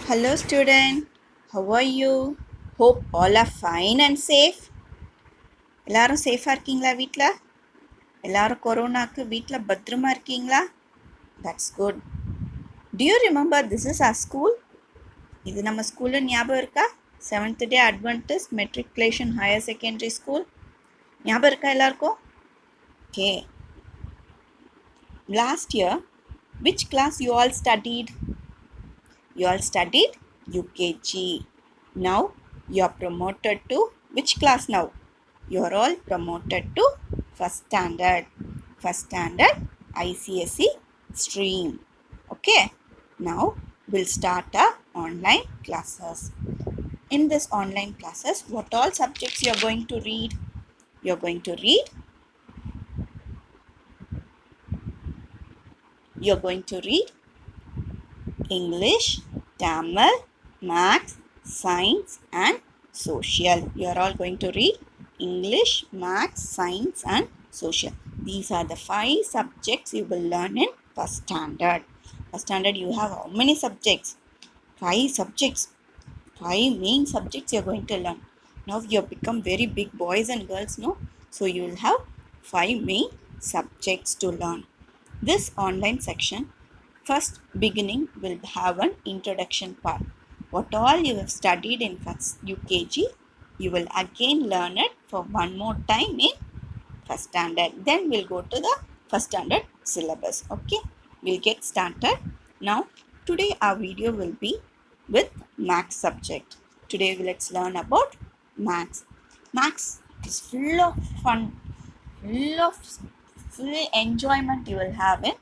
Hello student, how are you? Hope all are fine and safe. எல்லாரும் சேஃபாக இருக்கீங்களா வீட்டில்? எல்லாரும் கொரோனாக்கு வீட்டில் பத்திரமா இருக்கீங்களா? That's good. Do you remember this is our school? இது நம்ம ஸ்கூலு ஞாபகம் இருக்கா? 7th Day Adventist Matriculation Higher Secondary School. ஞாபகம் இருக்கா எல்லாருக்கும்? Okay. Last year, which class you all studied? You all studied UKG. Now you are promoted to which class now? You are all promoted to first standard. First standard ICSE stream. Okay. Now we'll start our online classes. In this online classes, what all subjects you are going to read? You are going to read. You are going to read English, Tamil, Maths, Science and Social. You are all going to read English, Maths, Science and Social. These are the 5 subjects you will learn in first standard. First standard you have how many subjects? 5 subjects. 5 main subjects you are going to learn. Now you have become very big boys and girls, no? So you will have 5 main subjects to learn. This online section, first beginning will have an introduction part. What all you have studied in first UKG, you will again learn it for one more time in first standard. Then we'll go to the first standard syllabus. Okay, we'll get started. Now, today our video will be with Maths subject. Today let's learn about Maths. Maths is full of fun, full enjoyment you will have in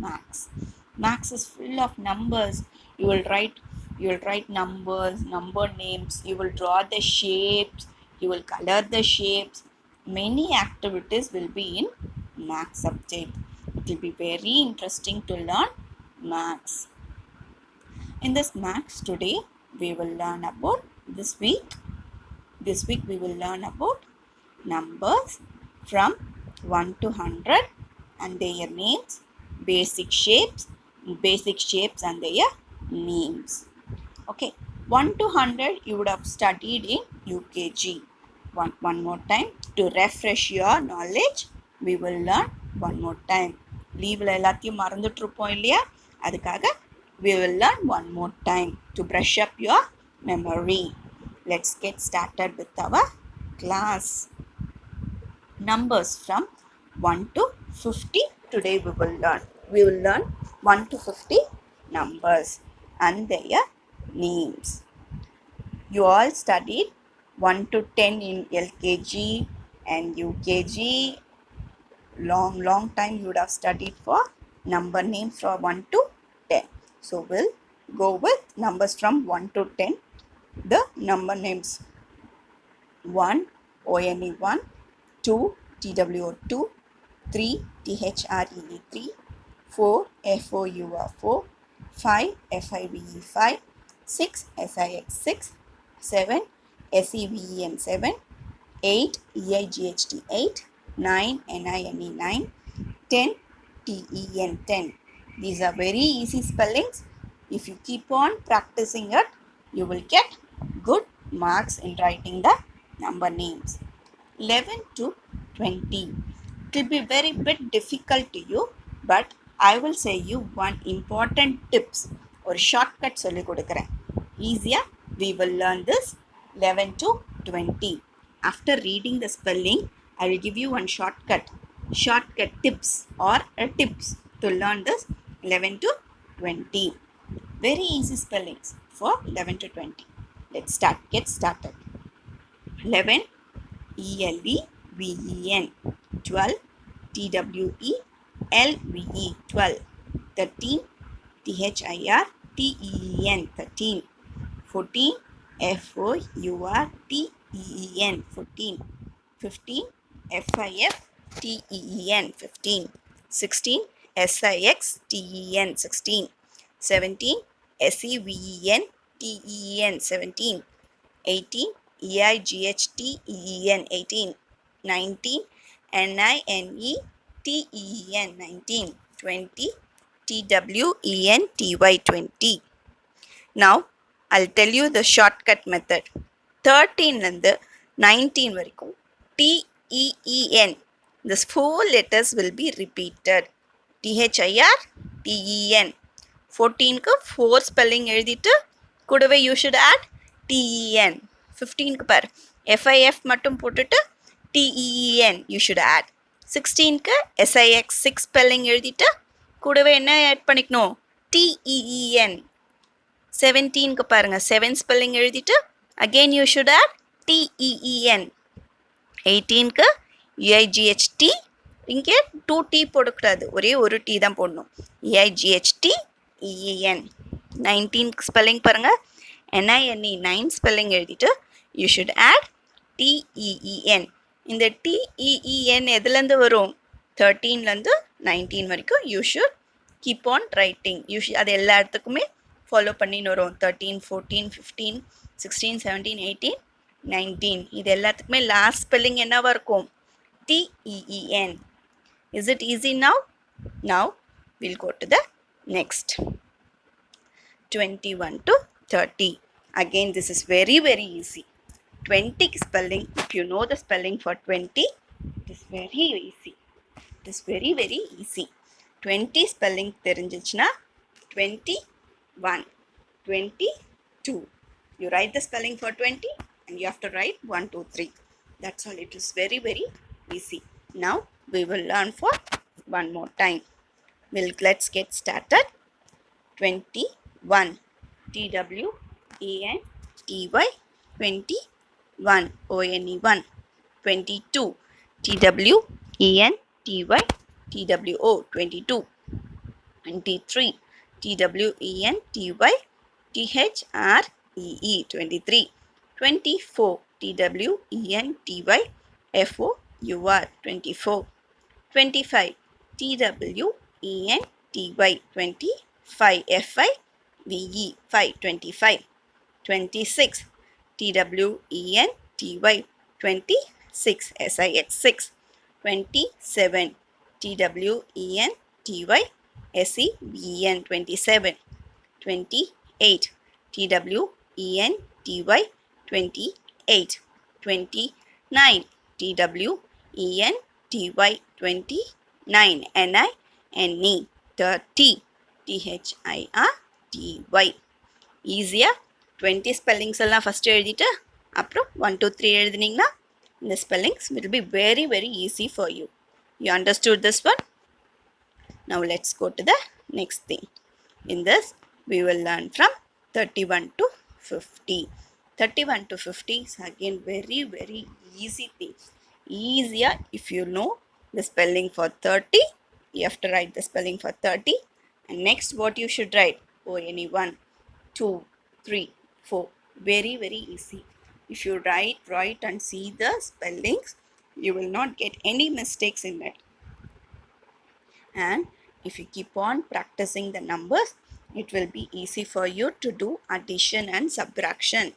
Maths. Maths is full of numbers. You will write numbers, number names, you will draw the shapes, you will color the shapes. Many activities will be in Maths subject. It will be very interesting to learn Maths. In this Maths today, we will learn about this week we will learn about numbers from 1 to 100 and their names, basic shapes and their names. Okay, 1 to 100 you would have studied in UKG. One more time to refresh your knowledge, we will learn one more time. லீவில் எல்லாத்தையும் மறந்துட்டு இருப்போம் இல்லையா, அதுக்காக we will learn one more time to brush up your memory. Let's get started with our class. Numbers from 1 to 50 today we will learn. We will learn 1 to 50 numbers and their names. You all studied 1 to 10 in LKG and UKG. Long time you would have studied for number names from 1 to 10. So we'll go with numbers from 1 to 10. The number names: 1 ONE 1, 2 TWO 2, 3 THREE 3, 4 FOUR 4, 5 FIVE 5, 6 SIX 6, 7 SEVEN 7, 8 EIGHT 8, 9 NINE 9, 10 TEN 10. These are very easy spellings. If you keep on practicing it, you will get good marks in writing the number names. 11 to 20. It will be very bit difficult to you, but I will say you one important tips or shortcut சொல்லி கொடுக்கிறேன். Easier we will learn this 11 to 20. After reading the spelling, I will give you one shortcut tips or tips to learn this 11 to 20. Very easy spellings for 11 to 20. Let's get started. 11 ELEVEN, 12 TWELVE 12, 13 THIRTEN 13, 14 FOURTEN 14, 15 FIFTEN 15, 16 SIXTEN 16, 17 SEVEN TEN 17, 18 EIGHTEN 18, 19 NINETEN 19, 20 TWENTY 20. Now I'll tell you the shortcut method. 13 19 வரைக்கும் TEEN. These 4 letters will be repeated. THIR, TEN. 14க்கு 4 spelling எழுதிட்டு கூடவே you should add TEN. 15க்கு bar FIF மட்டும் போட்டுட்டு TEEN you should add. 16க்கு SIX 6 spelling எழுதிட்டு கூடவே என்ன add பண்ணிக்கணும் TEEN. 17க்கு பாருங்க 7 spelling எழுதிட்டு again you should add TEEN. 18க்கு EIGHT இங்கே 2T போடக்கூடாது ஒரே ஒரு T தான் போடணும் EIGHT EEN. 19க்கு ஸ்பெல்லிங் பாருங்க NINE 9 ஸ்பெல்லிங் எழுதிட்டு you should add TEEN. இந்த TEEN எதுலேருந்து வரும் 13லேருந்து 19 வரைக்கும் you should keep on writing. அது எல்லா இடத்துக்குமே ஃபாலோ பண்ணின்னு வரும் 13 14 15 16 17 18 19 இது எல்லாத்துக்குமே லாஸ்ட் ஸ்பெல்லிங் என்னவா இருக்கும் TEEN. Is it easy now? Now we'll go to the next 21 to 30. Again this is very easy. 20 spelling, if you know the spelling for 20, it is very easy. It is very easy. 20 spelling தெரிஞ்சிச்சுனா 21 22. You write the spelling for 20 and you have to write 1 2 3. That's all. It is very easy. Now we will learn for one more time. Let's get started. 21 TWENTY 21 ONE 22 TWENTY TWO 22 23 TWENTY THREE 23 24 TWENTY FOUR 24 25 TWENTY 25 FIVE 5 25 26 TWENTY 26 SIX 6 27 TWENTY SEVEN 27 28 TWENTY 28 29 TWENTY 29 NINE 30 THIRTY. ஈஸியாக 20 spellings எல்லாம் first எழுதிட்டு அப்புறம் 1 2 3 எழுதினீங்கன்னா இந்த spellings will be very easy for you. You understood this one? Now let's go to the next thing. In this we will learn from 31 to 50. 31 to 50 is again very easy thing. Easier if you know the spelling for 30, you have to write the spelling for 30, and next what you should write ONE 1 2 3 4. Very easy. If you write and see the spellings, you will not get any mistakes in it. And if you keep on practicing the numbers, it will be easy for you to do addition and subtraction.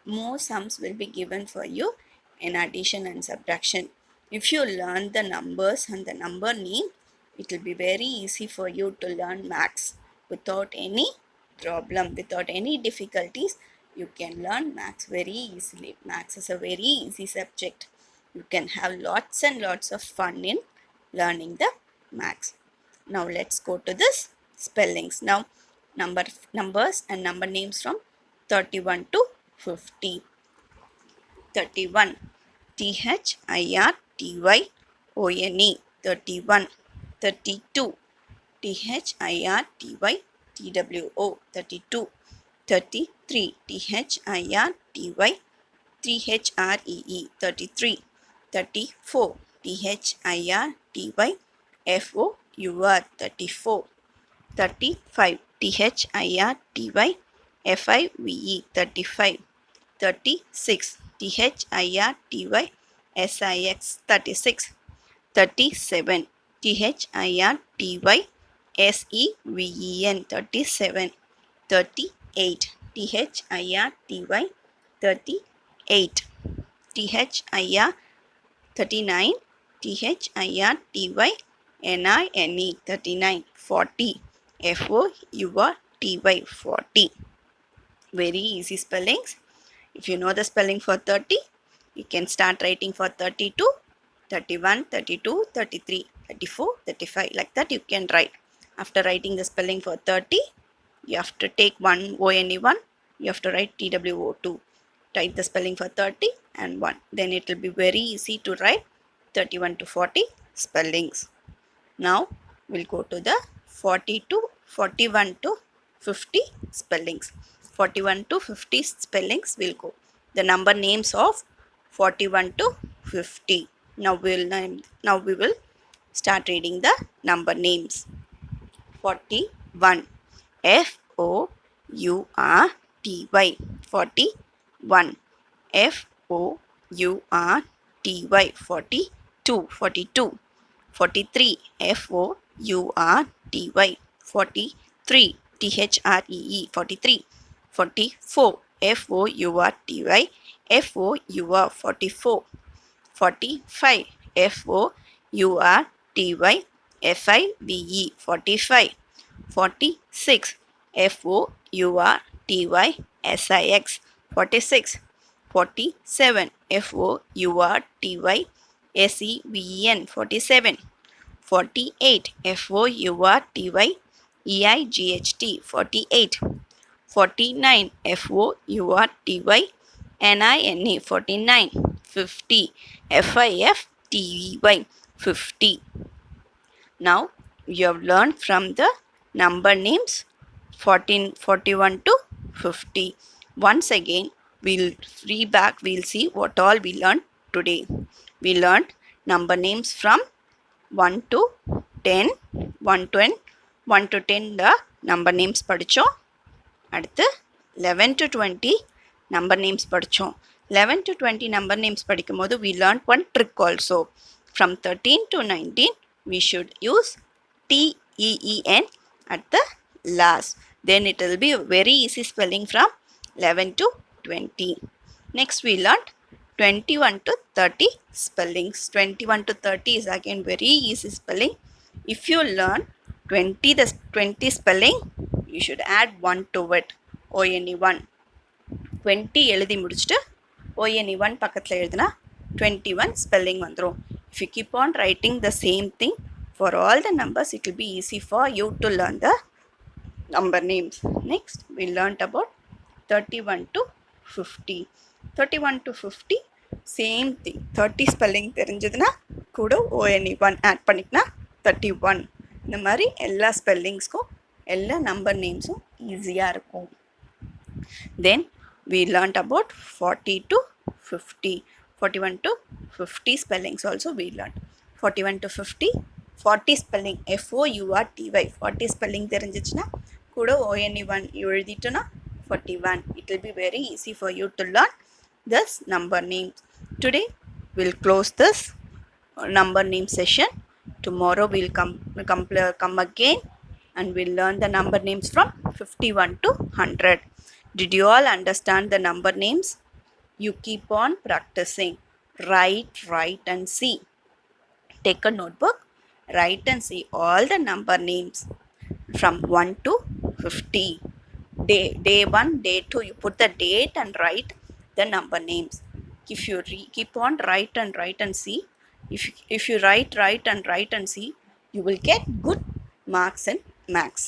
More sums will be given for you in addition and subtraction. If you learn the numbers and the number name, it will be very easy for you to learn maths without any problem, without any difficulties. You can learn maths very easily. Maths is a very easy subject. You can have lots and lots of fun in learning the maths. Now let's go to this spellings. Now numbers and number names from 31 to 50. 31 THIRTYONE 31 32 THIRTYTWO 32 33 THIRTY 3HREE 33 34 THIRTY FOUR 34 35 THIRTY FIVE 35 36 THIRTY SIX 36 37 THIRTY SEVEN 37 38 THIRTY 38 THIR 39 THIRTY NINE 39 40 FOUR 40. Very easy spellings. If you know the spelling for 30, you can start writing for 32, 31, 32, 33, 34, 35. Like that you can write. After writing the spelling for 30, you have to take one ONE1, you have to write TWO2. Type the spelling for 30 and 1. Then it will be very easy to write 31 to 40 spellings. Now we'll go to the 41 to 50 spellings. 41 to 50 spellings will go. The number names of 41 to 50. Now we will start reading the number names. 41. FOURTY. 41. FOURTY. 42. 42. 43. FOURTY. 43. THREE. 43. 44. FOURTY. FOUR. 44. 45. FOURTY. FIVE. 45. 46. FOURTY. SIX. 46. 47. FOURTY. SEVEN. 47. 48. FOURTY. EIGHT. 48. 49. FOURTY. NINE. 49. 50. FIFTY. 50. Now you have learned from the number names 41 to 50. Once again we'll see what all we learned today. We learned number names from 1 to 10, 1 to 10 the number names படிச்சோம். அடுத்து 11 to 20 number names படிச்சோம். 11 to 20 number names படிக்கும்போது we learned one trick also. From 13 to 19 we should use TEEN at the last. Then it will be very easy spelling from 11 to 20. Next we learned 21 to 30 spellings. 21 to 30 is again very easy spelling. If you learn 20 spelling, you should add 1 to it. ONE1. 20 எழுதி முடிச்சிட்டு ONE1 பக்கத்தில் எழுதுனா 21 spelling வந்துரும். If you keep on writing the same thing for all the numbers, it will be easy for you to learn the number names. Next, we learnt about 31 to 50. 31 to 50, same thing. 30 spelling தெரிஞ்சதுனா கூட ONE1 add பண்ணிக்கனா 31. இந்த மாதிரி எல்லா ஸ்பெல்லிங்ஸ்க்கும் எல்லா number நேம்ஸும் ஈஸியாக இருக்கும். Then we learnt about 40 to 50. 41 to 50 spellings also we learnt. 41 to 50, 40 spelling FOURTY. 40 spelling தெரிஞ்சிச்சுனா கூட ONE1 எழுதிட்டோன்னா 41. It will be very easy for you to learn this number names. Today we'll close this number name session. Tomorrow we'll come again and we'll learn the number names from 51 to 100. Did you all understand the number names? You keep on practicing. Write and see. Take a notebook, write and see all the number names from 1 to 50. Day 1, day 2, you put the date and write the number names. If you keep on write and see, if you write and see, you will get good marks in maths.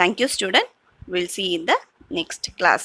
Thank you, student. We'll see you in the next class.